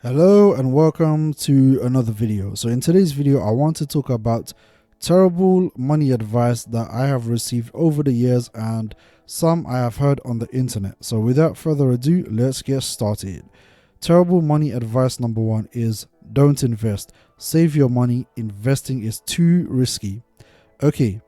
Hello and welcome to another video. So in today's video I want to talk about terrible money advice that I have received over the years and some I have heard on the internet. So without further ado, let's get started. Terrible money advice number one is don't invest. Save your money. Investing is too risky. Okay,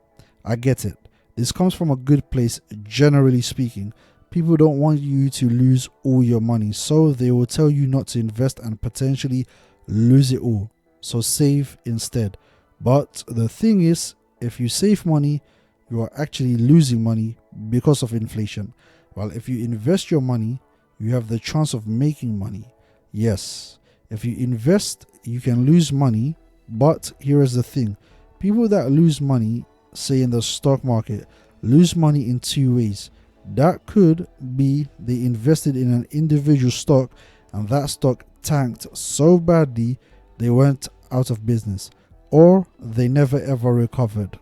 I get it. This comes from a good place, generally speaking. People don't want you to lose all your money, so they will tell you not to invest and potentially lose it all. So save instead. But the thing is, if you save money, you are actually losing money because of inflation. While if you invest your money, you have the chance of making money. Yes, if you invest, you can lose money, but here is the thing. People that lose money, say in the stock market, lose money in two ways. That could be they invested in an individual stock and that stock tanked so badly they went out of business, or they never ever recovered,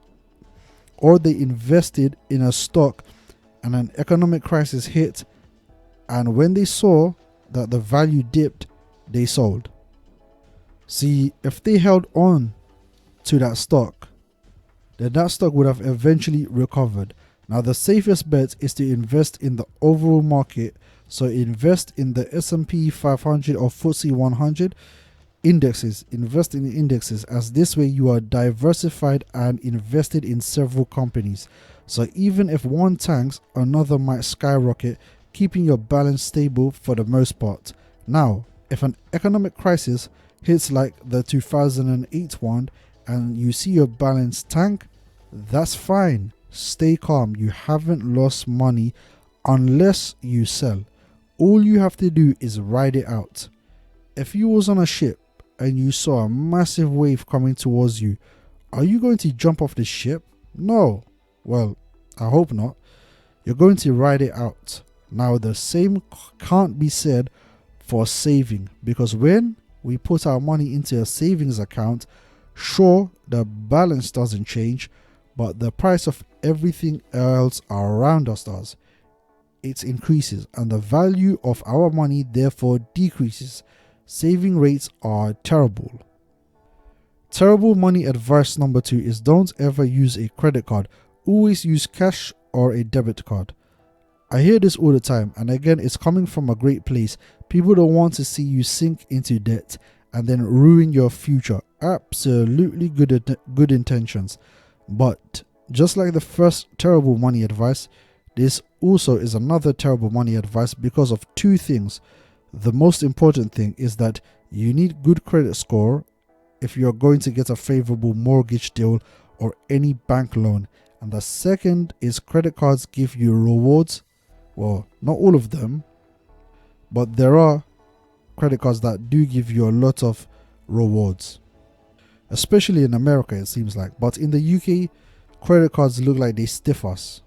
or they invested in a stock and an economic crisis hit, and when they saw that the value dipped, they sold. See, if they held on to that stock, then that stock would have eventually recovered. Now the safest bet is to invest in the overall market. So invest in the S&P 500 or FTSE 100 indexes. Invest in the indexes, as this way you are diversified and invested in several companies. So even if one tanks, another might skyrocket, keeping your balance stable for the most part. Now, if an economic crisis hits like the 2008 one and you see your balance tank, that's fine. Stay calm. You haven't lost money unless you sell. All you have to do is ride it out. If you was on a ship and you saw a massive wave coming towards you, are you going to jump off the ship? No. Well, I hope not. You're going to ride it out. Now the same can't be said for saving, because when we put our money into a savings account, sure, the balance doesn't change, but the price of everything else around us does. It increases and the value of our money therefore decreases. Saving rates are terrible. Terrible money advice number two is don't ever use a credit card. Always use cash or a debit card. I hear this all the time, and again, it's coming from a great place. People don't want to see you sink into debt and then ruin your future. Absolutely good intentions. But just like the first terrible money advice, this also is another terrible money advice because of two things. The most important thing is that you need good credit score if you're going to get a favorable mortgage deal or any bank loan. And the second is credit cards give you rewards. Well, not all of them, but there are credit cards that do give you a lot of rewards. Especially in America, it seems like. But in the UK, credit cards look like they stiff us.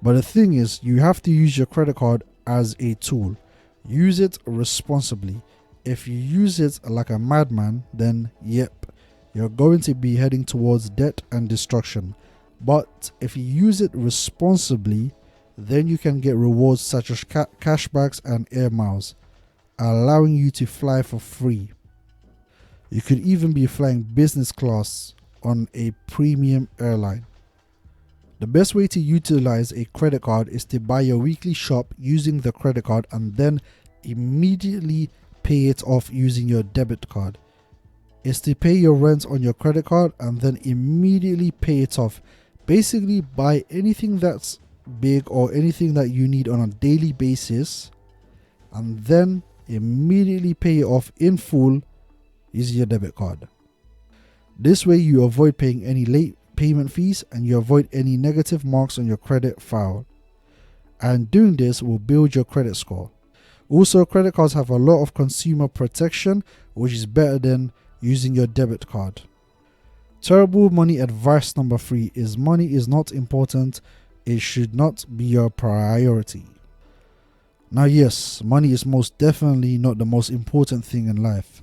But the thing is, you have to use your credit card as a tool. Use it responsibly. If you use it like a madman, then yep, you're going to be heading towards debt and destruction. But if you use it responsibly, then you can get rewards such as cashbacks and air miles, allowing you to fly for free. You could even be flying business class on a premium airline. The best way to utilize a credit card is to buy your weekly shop using the credit card and then immediately pay it off using your debit card. It's to pay your rent on your credit card and then immediately pay it off. Basically, buy anything that's big or anything that you need on a daily basis and then immediately pay it off in full using your debit card. This way you avoid paying any late payment fees and you avoid any negative marks on your credit file. And doing this will build your credit score. Also, credit cards have a lot of consumer protection, which is better than using your debit card. Terrible money advice number three is money is not important. It should not be your priority. Now yes, money is most definitely not the most important thing in life,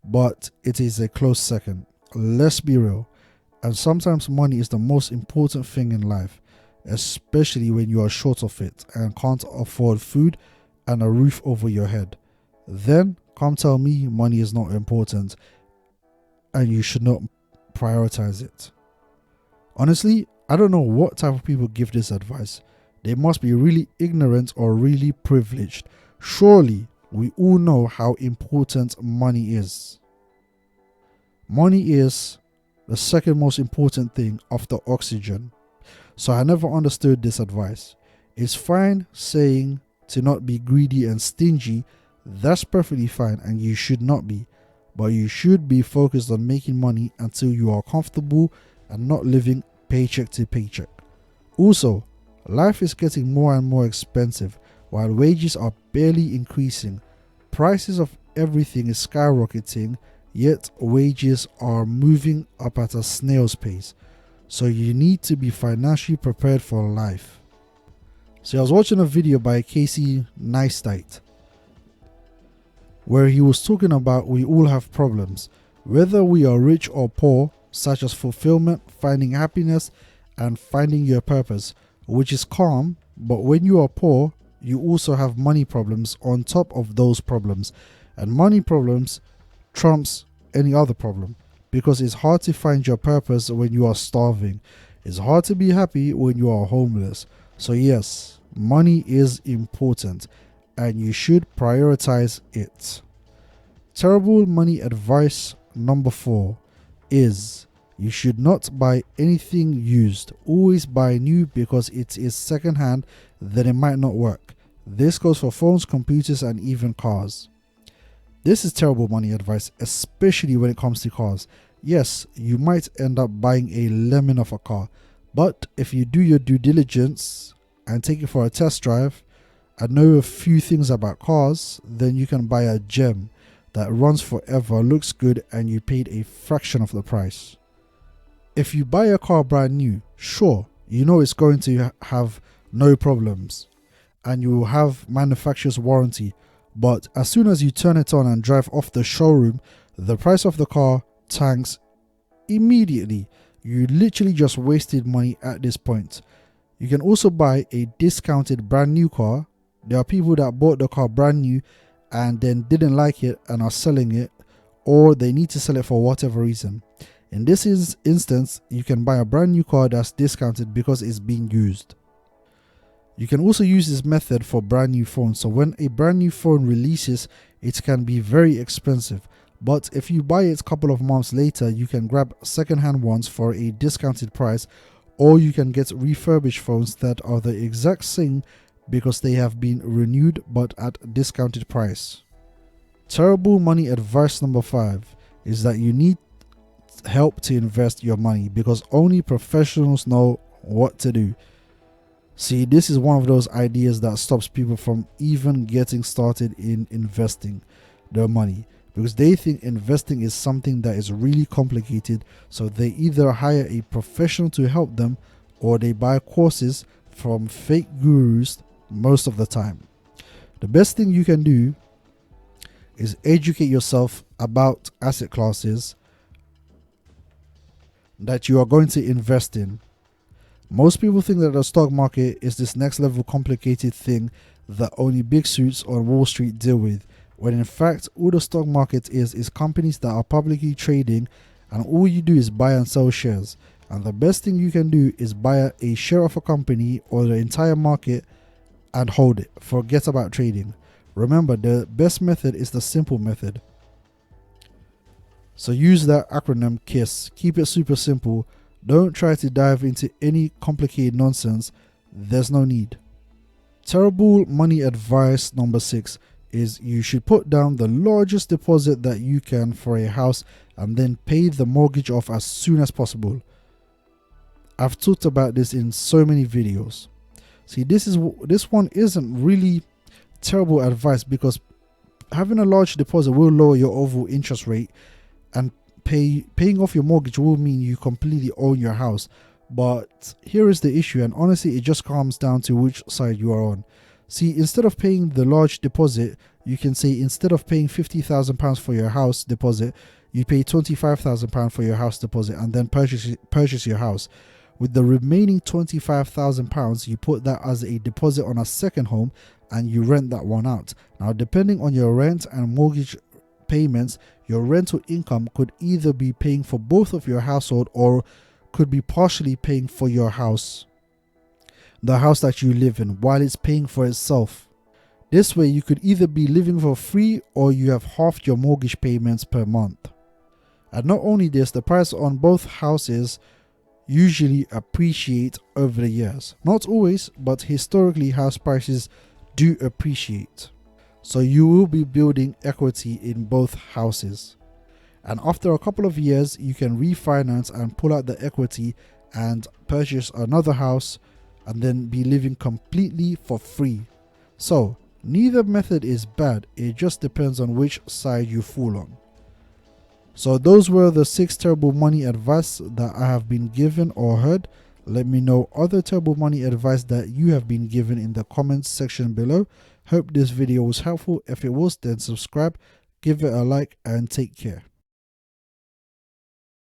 but it is a close second. Let's be real. And sometimes money is the most important thing in life, especially when you are short of it and can't afford food and a roof over your head. Then come tell me money is not important and you should not prioritize it. Honestly, I don't know what type of people give this advice. They must be really ignorant or really privileged. Surely, we all know how important money is. Money is the second most important thing after oxygen. So I never understood this advice. It's fine saying to not be greedy and stingy. That's perfectly fine and you should not be. But you should be focused on making money until you are comfortable and not living paycheck to paycheck. Also, life is getting more and more expensive while wages are barely increasing. Prices of everything is skyrocketing, yet wages are moving up at a snail's pace. So you need to be financially prepared for life. So I was watching a video by Casey Neistat where he was talking about we all have problems, whether we are rich or poor, such as fulfillment, finding happiness, and finding your purpose, which is calm. But when you are poor, you also have money problems on top of those problems, and money problems trumps any other problem, because it's hard to find your purpose when you are starving. It's hard to be happy when you are homeless. So yes, money is important and you should prioritize it. Terrible money advice number 4 is you should not buy anything used. Always buy new, because it is secondhand, then it might not work. This goes for phones, computers, and even cars. This is terrible money advice, especially when it comes to cars. Yes, you might end up buying a lemon of a car, but if you do your due diligence and take it for a test drive and know a few things about cars, then you can buy a gem that runs forever, looks good, and you paid a fraction of the price. If you buy a car brand new, sure, you know it's going to have no problems and you will have manufacturer's warranty, but as soon as you turn it on and drive off the showroom, the price of the car tanks immediately. You literally just wasted money at this point. You can also buy a discounted brand new car. There are people that bought the car brand new and then didn't like it and are selling it, or they need to sell it for whatever reason. In this instance, you can buy a brand new car that's discounted because it's being used. You can also use this method for brand new phones. So when a brand new phone releases, it can be very expensive. But if you buy it a couple of months later, you can grab second-hand ones for a discounted price, or you can get refurbished phones that are the exact same because they have been renewed but at a discounted price. Terrible money advice number 5 is that you need help to invest your money, because only professionals know what to do. See, this is one of those ideas that stops people from even getting started in investing their money, because they think investing is something that is really complicated. So they either hire a professional to help them, or they buy courses from fake gurus most of the time. The best thing you can do is educate yourself about asset classes that you are going to invest in. Most people think that the stock market is this next level complicated thing that only big suits on Wall Street deal with, when in fact all the stock market is companies that are publicly trading, and all you do is buy and sell shares. And the best thing you can do is buy a share of a company or the entire market and hold it. Forget about trading. Remember, the best method is the simple method. So use that acronym KISS. Keep it super simple. Don't try to dive into any complicated nonsense. There's no need. Terrible money advice number 6 is you should put down the largest deposit that you can for a house and then pay the mortgage off as soon as possible. I've talked about this in so many videos. See, this one isn't really terrible advice, because having a large deposit will lower your overall interest rate, and paying off your mortgage will mean you completely own your house. But here is the issue, and honestly it just comes down to which side you are on. See, instead of paying the large deposit, you can say instead of paying £50,000 for your house deposit, you pay £25,000 for your house deposit and then purchase your house. With the remaining £25,000, you put that as a deposit on a second home and you rent that one out. Now, depending on your rent and mortgage payments, your rental income could either be paying for both of your household or could be partially paying for your house, the house that you live in, while it's paying for itself. This way you could either be living for free or you have halved your mortgage payments per month. And not only this, the price on both houses usually appreciate over the years. Not always, but historically house prices do appreciate. So you will be building equity in both houses. And after a couple of years, you can refinance and pull out the equity and purchase another house and then be living completely for free. So neither method is bad, it just depends on which side you fall on. So those were the 6 terrible money advice that I have been given or heard. Let me know other terrible money advice that you have been given in the comments section below. Hope this video was helpful. If it was, then subscribe, give it a like, and take care.